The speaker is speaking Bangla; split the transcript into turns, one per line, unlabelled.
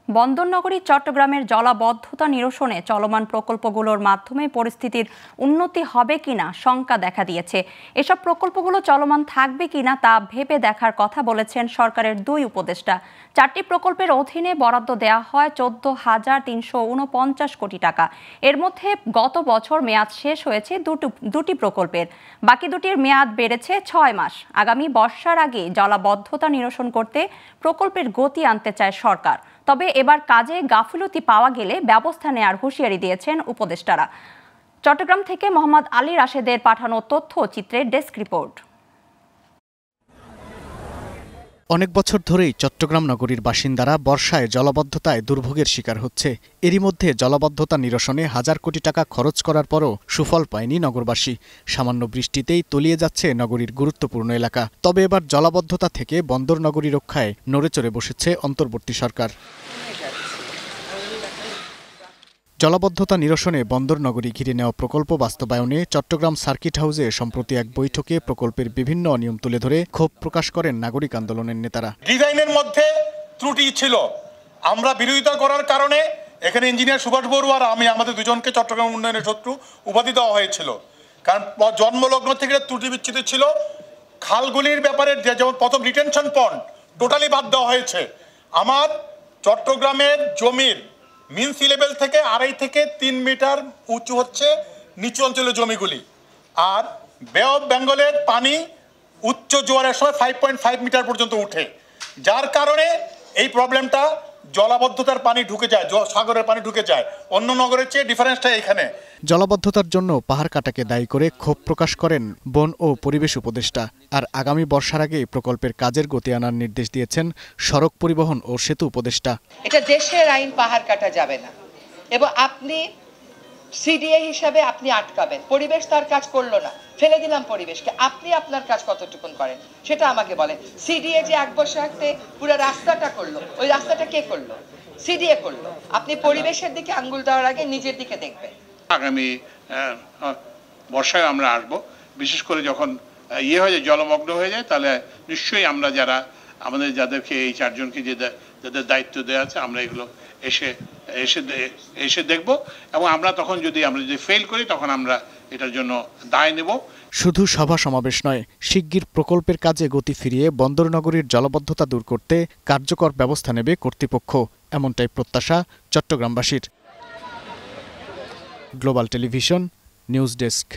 বন্দরনগরী চট্টগ্রামের জলাবদ্ধতা নিরসনে চলমান প্রকল্পগুলোর মাধ্যমে পরিস্থিতির উন্নতি হবে কিনা শঙ্কা দেখা দিয়েছে। এসব প্রকল্পগুলো চলমান থাকবে কিনা তা ভেবে দেখার কথা বলেছেন সরকারের দুই উপদেষ্টা। 4টি প্রকল্পের অধীনে বরাদ্দ দেওয়া হয় 14,349 কোটি টাকা। এর মধ্যে গত বছর মেয়াদ শেষ হয়েছে দুটি প্রকল্পের, বাকি দুটির মেয়াদ বেড়েছে 6 মাস। আগামী বর্ষার আগে জলাবদ্ধতা নিরসন করতে প্রকল্পের গতি আনতে চায় সরকার। তবে এবার কাজে গাফিলতি পাওয়া গেলে ব্যবস্থা নেওয়ার হুঁশিয়ারি দিয়েছেন উপদেষ্টারা। চট্টগ্রাম থেকে মোহাম্মদ আলী রাশেদের পাঠানো তথ্যচিত্রের ডেস্ক রিপোর্ট।
অনেক বছর ধরেই চট্টগ্রাম নগরীর বাসিন্দারা বর্ষায় জলাবদ্ধতায় দুর্ভোগের শিকার হচ্ছে। এরই মধ্যে জলাবদ্ধতা নিরসনে হাজার কোটি টাকা খরচ করার পরও সুফল পায়নি নগরবাসী। সামান্য বৃষ্টিতেই তলিয়ে যাচ্ছে নগরীর গুরুত্বপূর্ণ এলাকা। তবে এবার জলাবদ্ধতা থেকে বন্দর নগরী রক্ষায় নড়েচড়ে বসেছে অন্তর্বর্তী সরকার। জলাবদ্ধতা নিরসনে বন্দর নগরী ঘিরে নেওয়া প্রকল্প বাস্তবায়নে চট্টগ্রাম সার্কিট হাউসে সম্প্রতি এক বৈঠকে প্রকল্পের বিভিন্ন অনিয়ম তুলে ধরে ক্ষোভ প্রকাশ করেন নাগরিক আন্দোলনের নেতারা।
ডিজাইনের মধ্যে ত্রুটি ছিল, আমরা বিরোধিতা করার কারণে এখানে ইঞ্জিনিয়ার সুভাষ বড়ুয়া আর আমি আমাদের দুজনকে চট্টগ্রাম উন্নয়নের শত্রু উপাধি দেওয়া হয়েছিল। কারণ জন্মলগ্ন থেকে ত্রুটি বিচ্ছিন্ন ছিল। খালগুলির ব্যাপারে যেমন প্রথম রিটেনশন পন্ড টোটালি বাদ দেওয়া হয়েছে। আমার চট্টগ্রামের জমির মিন সি লেভেল থেকে 2.5 থেকে 3 মিটার উঁচু হচ্ছে নিচু অঞ্চলের জমিগুলি। আর বে অফ বেঙ্গলের পানি উচ্চ জোয়ারের সময় 5.5 মিটার পর্যন্ত উঠে, যার কারণে এই প্রবলেমটা জলাবদ্ধতার পানি ঢুকে যায়, সাগরের পানি ঢুকে যায়। অন্য নগরের চেয়ে ডিফারেন্সটা এখানে।
জলাবদ্ধতার জন্য পাহাড় কাটাকে দায়ী করে ক্ষোভ প্রকাশ করেন বন ও পরিবেশ উপদেষ্টা। আর আগামী বর্ষার আগে প্রকল্পের কাজের গতি আনার নির্দেশ দিয়েছেন সড়ক পরিবহন ও সেতু উপদেষ্টা।
এটা দেশের আইন, পাহাড় কাটা যাবে না এবং আপনি সিডিএ হিসাবে আপনি আটকাবেন। পরিবেশ তার কাজ করলো না, ফেলে দিলাম পরিবেশকে। আপনি আপনার কাজ কতটুকুন করেন সেটা আমাকে বলেন। সিডিএ যে 1 বছর আগে পুরো রাস্তাটা করলো, ওই রাস্তাটা কে করলো? সিডিএ করলো। আপনি পরিবেশের দিকে আঙ্গুল দেওয়ার আগে নিজের দিকে দেখবেন।
আগামী বর্ষায় আমরা আসবো, বিশেষ করে যখন হয়ে যায়, জলমগ্ন হয়ে যায়, তাহলে নিশ্চয়ই আমরা যাদেরকে এই 4 জনকে যাদের দায়িত্ব দেওয়া আছে, আমরা এগুলো এসে দেখব এবং আমরা যদি ফেল করি তখন আমরা এটার জন্য দায় নেব।
শুধু সভা সমাবেশ নয়, শিগগির প্রকল্পের কাজে গতি ফিরিয়ে বন্দর নগরীর জলাবদ্ধতা দূর করতে কার্যকর ব্যবস্থা নেবে কর্তৃপক্ষ, এমনটাই প্রত্যাশা চট্টগ্রামবাসীর। Global television news desk.